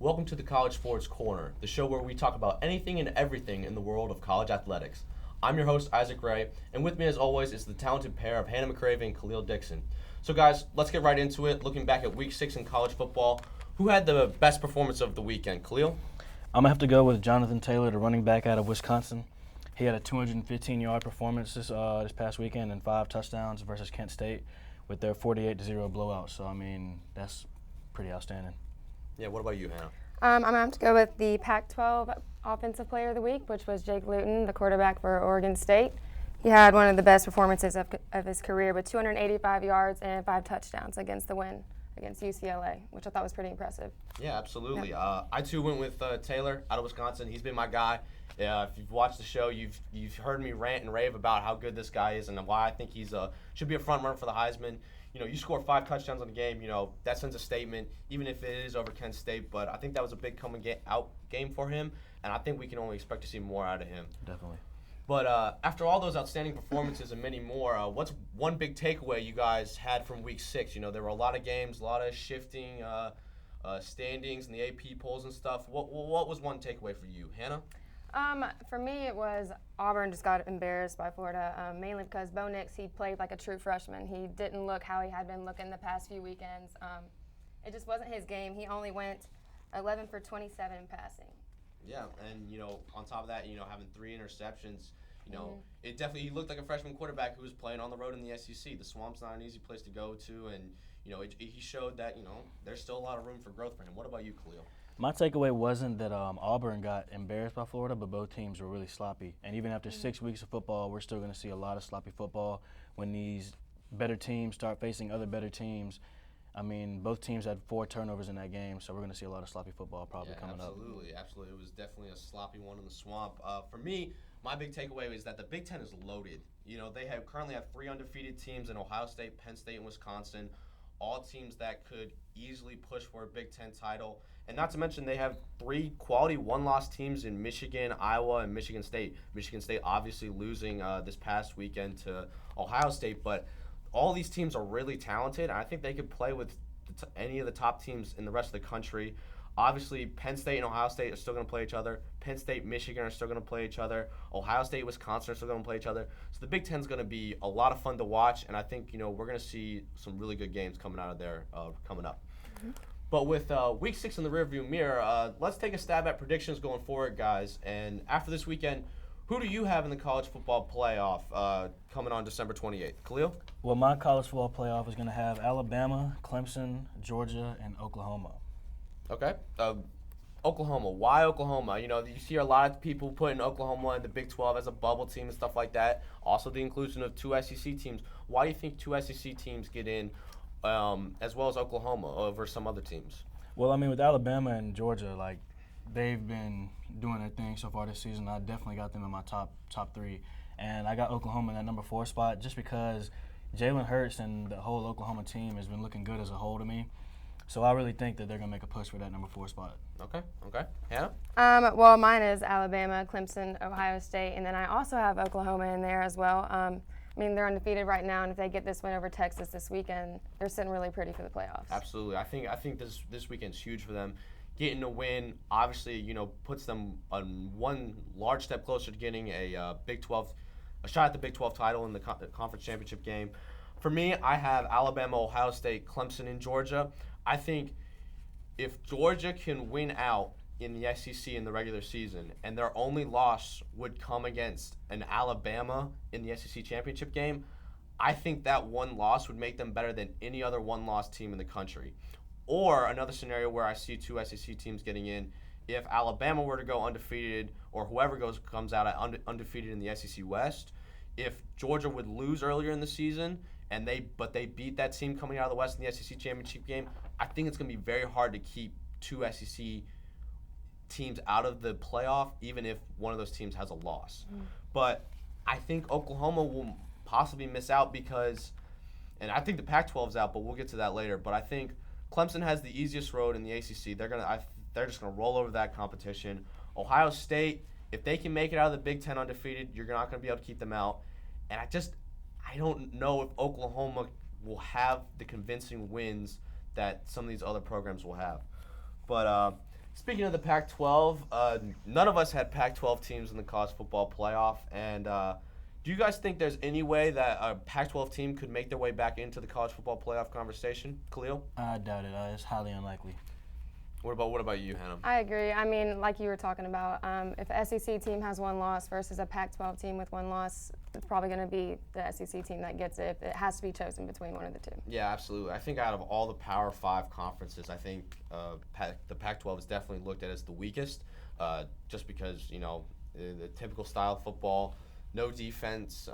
Welcome to the College Sports Corner, the show where we talk about anything and everything in the world of college athletics. I'm your host, Isaac Ray, and with me as always is the talented pair of Hannah McCravey and Khalil Dixon. So guys, let's get right into it. Looking back at Week 6 in college football, who had the best performance of the weekend? Khalil? I'm going to have to go with Jonathan Taylor, the running back out of Wisconsin. He had a 215-yard performance this past weekend and 5 touchdowns versus Kent State with their 48-0 blowout. So, that's pretty outstanding. Yeah, what about you, Hannah? I'm going to have to go with the Pac12 Offensive Player of the Week, which was Jake Luton, the quarterback for Oregon State. He had one of the best performances of his career with 285 yards and 5 touchdowns against the win against UCLA, which I thought was pretty impressive. Yeah, absolutely. Yeah. I too went with Taylor out of Wisconsin. He's been my guy. If you've watched the show, you've heard me rant and rave about how good this guy is and why I think he's should be a front runner for the Heisman. You know, you score 5 touchdowns on the game, that sends a statement, even if it is over Kent State. But I think that was a big out game for him, and I think we can only expect to see more out of him. Definitely. But after all those outstanding performances and many more, what's one big takeaway you guys had from Week 6? There were a lot of games, a lot of shifting standings and the AP polls and stuff. What was one takeaway for you, Hannah? For me, it was Auburn just got embarrassed by Florida, mainly because Bo Nix, he played like a true freshman. He didn't look how he had been looking the past few weekends. It just wasn't his game. He only went 11 for 27 passing. Yeah, and on top of that, having 3 interceptions, it definitely, he looked like a freshman quarterback who was playing on the road in the SEC. The Swamp's not an easy place to go to, and he showed that there's still a lot of room for growth for him. What about you, Khalil? My takeaway wasn't that Auburn got embarrassed by Florida, but both teams were really sloppy. And even after 6 weeks of football, we're still going to see a lot of sloppy football when these better teams start facing other better teams. Both teams had 4 turnovers in that game, so we're going to see a lot of sloppy football probably coming up. Absolutely. It was definitely a sloppy one in the Swamp. For me, my big takeaway is that the Big Ten is loaded. They currently have 3 undefeated teams in Ohio State, Penn State, and Wisconsin, all teams that could easily push for a Big Ten title. And not to mention they have 3 quality one-loss teams in Michigan, Iowa, and Michigan State. Michigan State obviously losing this past weekend to Ohio State, but all these teams are really talented, and I think they could play with any of the top teams in the rest of the country. Obviously, Penn State and Ohio State are still going to play each other. Penn State, Michigan are still going to play each other. Ohio State, Wisconsin are still going to play each other. So the Big Ten is going to be a lot of fun to watch, and I think we're going to see some really good games coming out of there coming up. Mm-hmm. But with Week 6 in the rearview mirror, let's take a stab at predictions going forward, guys. And after this weekend, who do you have in the college football playoff coming on December 28th? Khalil? Well, my college football playoff is going to have Alabama, Clemson, Georgia, and Oklahoma. Okay. Oklahoma. Why Oklahoma? You see a lot of people putting Oklahoma in the Big 12 as a bubble team and stuff like that. Also the inclusion of 2 SEC teams. Why do you think 2 SEC teams get in as well as Oklahoma over some other teams? Well, with Alabama and Georgia, they've been doing their thing so far this season. I definitely got them in my top 3. And I got Oklahoma in that number 4 spot just because Jalen Hurts and the whole Oklahoma team has been looking good as a whole to me. So I really think that they're going to make a push for that number 4 spot. Okay. Hannah? Well, mine is Alabama, Clemson, Ohio State, and then I also have Oklahoma in there as well. They're undefeated right now, and if they get this win over Texas this weekend, they're sitting really pretty for the playoffs. Absolutely. I think this weekend's huge for them. Getting a win, obviously, puts them on one large step closer to getting a shot at the Big 12 title in the conference championship game. For me, I have Alabama, Ohio State, Clemson, and Georgia. I think if Georgia can win out in the SEC in the regular season and their only loss would come against an Alabama in the SEC championship game, I think that one loss would make them better than any other one-loss team in the country. Or another scenario where I see 2 SEC teams getting in, if Alabama were to go undefeated or whoever comes out undefeated in the SEC West, if Georgia would lose earlier in the season but they beat that team coming out of the West in the SEC championship game, I think it's going to be very hard to keep 2 SEC teams out of the playoff, even if one of those teams has a loss. But I think Oklahoma will possibly miss out because, and I think the Pac-12's out, but we'll get to that later. But I think Clemson has the easiest road in the ACC. They're just gonna roll over that competition. Ohio State, if they can make it out of the Big Ten undefeated, you're not gonna be able to keep them out. And I don't know if Oklahoma will have the convincing wins that some of these other programs will have. But Speaking of the Pac-12, none of us had Pac-12 teams in the college football playoff. And do you guys think there's any way that a Pac-12 team could make their way back into the college football playoff conversation? Khalil? I doubt it. It's highly unlikely. What about you, Hannah? I agree. I mean, like you were talking about, if an SEC team has one loss versus a Pac-12 team with one loss, it's probably going to be the SEC team that gets it. It has to be chosen between one of the two. Yeah, absolutely. I think out of all the Power 5 conferences, I think the Pac-12 is definitely looked at as the weakest, just because, the typical style of football, no defense,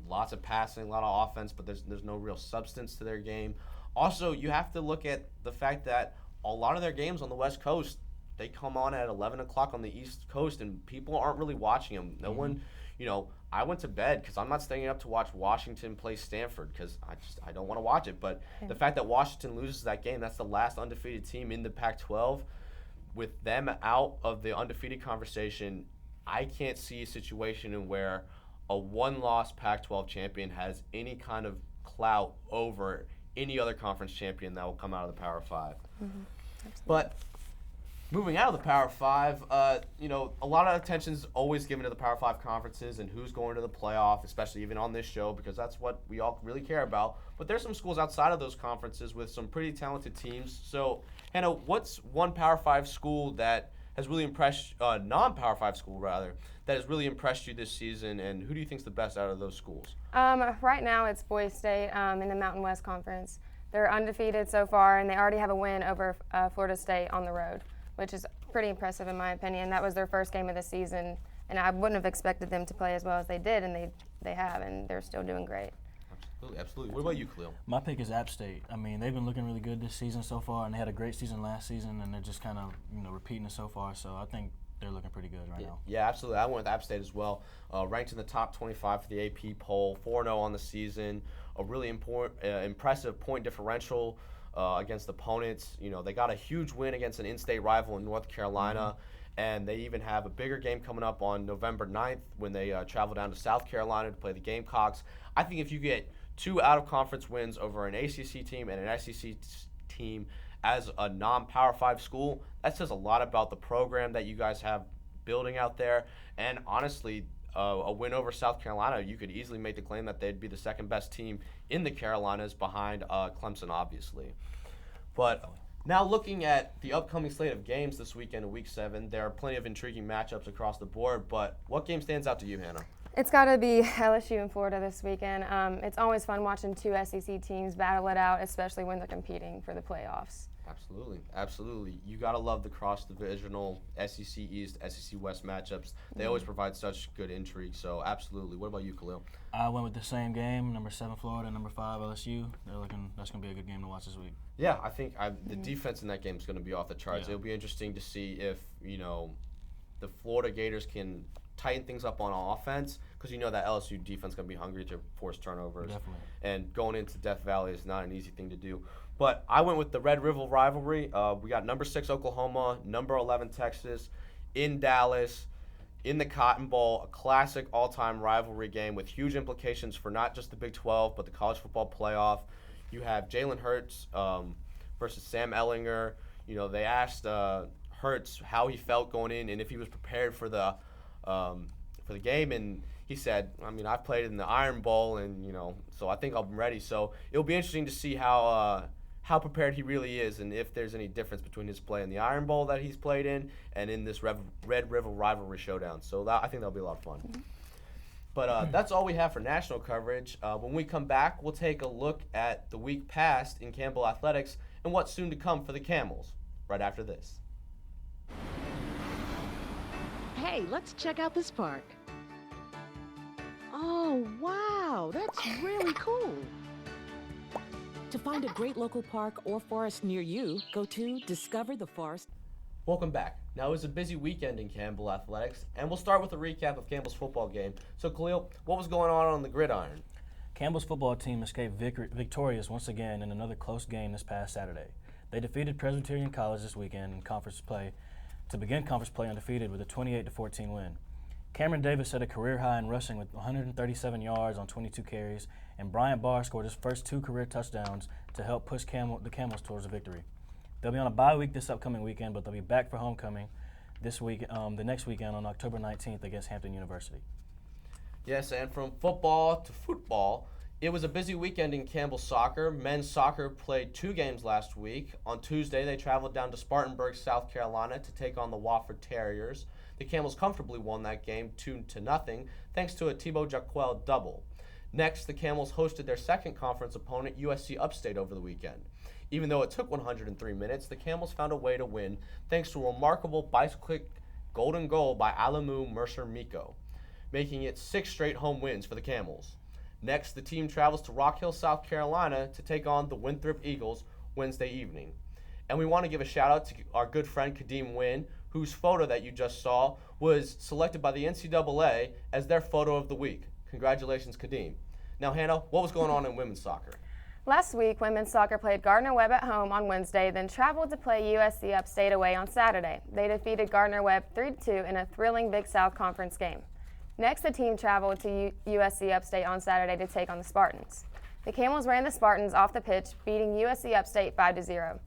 lots of passing, a lot of offense, but there's no real substance to their game. Also, you have to look at the fact that a lot of their games on the West Coast, they come on at 11 o'clock on the East Coast, and people aren't really watching them. No one, I went to bed because I'm not staying up to watch Washington play Stanford because I don't want to watch it. But the fact that Washington loses that game, that's the last undefeated team in the Pac-12. With them out of the undefeated conversation, I can't see a situation in where a one-loss Pac-12 champion has any kind of clout over any other conference champion that will come out of the Power 5. But moving out of the Power 5, a lot of attention is always given to the Power 5 conferences and who's going to the playoff, especially even on this show, because that's what we all really care about. But there's some schools outside of those conferences with some pretty talented teams. So, Hannah, what's one Power 5 school that has really impressed, non-Power 5 school rather, that has really impressed you this season, and who do you think is the best out of those schools? Right now it's Boise State in the Mountain West Conference. They're undefeated so far, and they already have a win over Florida State on the road, which is pretty impressive in my opinion. That was their first game of the season, and I wouldn't have expected them to play as well as they did, and they have, and they're still doing great. Absolutely. What about you, Khalil? My pick is App State. I mean, they've been looking really good this season so far, and they had a great season last season, and they're just kind of, repeating it so far. So I think they're looking pretty good right now. Yeah, absolutely. I went with App State as well. Ranked in the top 25 for the AP poll, 4-0 on the season. A really impressive point differential against opponents. They got a huge win against an in-state rival in North Carolina. And they even have a bigger game coming up on November 9th when they travel down to South Carolina to play the Gamecocks. I think if you get 2 out-of-conference wins over an ACC team and an SEC team as a non-Power 5 school, that says a lot about the program that you guys have building out there. And honestly, a win over South Carolina, you could easily make the claim that they'd be the second best team in the Carolinas behind Clemson, obviously. But now looking at the upcoming slate of games this weekend in Week 7, there are plenty of intriguing matchups across the board. But what game stands out to you, Hannah? It's got to be LSU and Florida this weekend. It's always fun watching 2 SEC teams battle it out, especially when they're competing for the playoffs. Absolutely. You got to love the cross-divisional SEC East, SEC West matchups. They always provide such good intrigue, so absolutely. What about you, Khalil? I went with the same game, number 7 Florida, number 5 LSU. That's going to be a good game to watch this week. Yeah, I think the defense in that game is going to be off the charts. Yeah. It'll be interesting to see if, the Florida Gators can tighten things up on offense, because that LSU defense is going to be hungry to force turnovers. Definitely. And going into Death Valley is not an easy thing to do. But I went with the Red River rivalry. We got number 6 Oklahoma, number 11 Texas, in Dallas, in the Cotton Bowl, a classic all-time rivalry game with huge implications for not just the Big 12, but the college football playoff. You have Jalen Hurts versus Sam Ehlinger. They asked Hurts how he felt going in and if he was prepared for the game, and he said, I've played in the Iron Bowl, and so I think I'm ready. So it'll be interesting to see how prepared he really is, and if there's any difference between his play in the Iron Bowl that he's played in and in this Red River rivalry showdown. So I think that'll be a lot of fun. But that's all we have for national coverage. When we come back, we'll take a look at the week past in Campbell Athletics and what's soon to come for the Camels right after this. Hey, let's check out this park. Oh, wow, that's really cool. To find a great local park or forest near you, go to Discover the Forest. Welcome back. Now, it was a busy weekend in Campbell Athletics, and we'll start with a recap of Campbell's football game. So, Khalil, what was going on the gridiron? Campbell's football team escaped victorious once again in another close game this past Saturday. They defeated Presbyterian College this weekend in conference play to begin conference play undefeated with a 28-14 win. Cameron Davis set a career high in rushing with 137 yards on 22 carries, and Bryant Barr scored his first 2 career touchdowns to help push the Camels towards a victory. They'll be on a bye week this upcoming weekend, but they'll be back for homecoming this week, the next weekend on October 19th against Hampton University. Yes, and from football to football, it was a busy weekend in Campbell soccer. Men's soccer played 2 games last week. On Tuesday, they traveled down to Spartanburg, South Carolina to take on the Wofford Terriers. The Camels comfortably won that game 2-0 thanks to a Thibaut Jacquel double. Next, the Camels hosted their second conference opponent, USC Upstate, over the weekend. Even though it took 103 minutes, the Camels found a way to win thanks to a remarkable bicycle golden goal by Alamu Mercer Miko, making it 6 straight home wins for the Camels. Next, the team travels to Rock Hill, South Carolina to take on the Winthrop Eagles Wednesday evening. And we want to give a shout out to our good friend Kadeem Wynn, whose photo that you just saw was selected by the NCAA as their photo of the week. Congratulations, Kadeem. Now, Hannah, what was going on in women's soccer? Last week, women's soccer played Gardner-Webb at home on Wednesday, then traveled to play USC Upstate away on Saturday. They defeated Gardner-Webb 3-2 in a thrilling Big South Conference game. Next, the team traveled to USC Upstate on Saturday to take on the Spartans. The Camels ran the Spartans off the pitch, beating USC Upstate 5-0.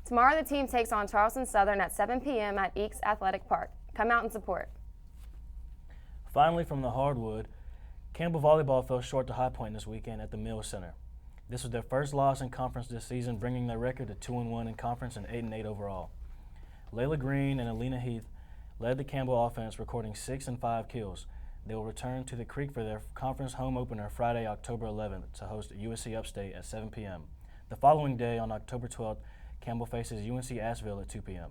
Tomorrow, the team takes on Charleston Southern at 7 p.m. at Eakes Athletic Park. Come out and support. Finally, from the hardwood, Campbell volleyball fell short to High Point this weekend at the Mills Center. This was their first loss in conference this season, bringing their record to 2-1 in conference and 8-8 overall. Layla Green and Alina Heath led the Campbell offense, recording 6 and 5 kills. They will return to the Creek for their conference home opener Friday, October 11th to host USC Upstate at 7 p.m. The following day, on October 12th, Campbell faces UNC Asheville at 2 p.m.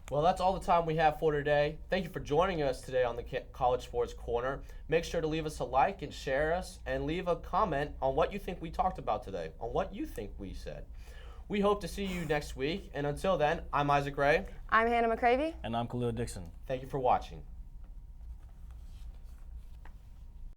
Well, that's all the time we have for today. Thank you for joining us today on the College Sports Corner. Make sure to leave us a like and share us, and leave a comment on what you think we talked about today, on what you think we said. We hope to see you next week, and until then, I'm Isaac Ray. I'm Hannah McCravey. And I'm Khalil Dixon. Thank you for watching.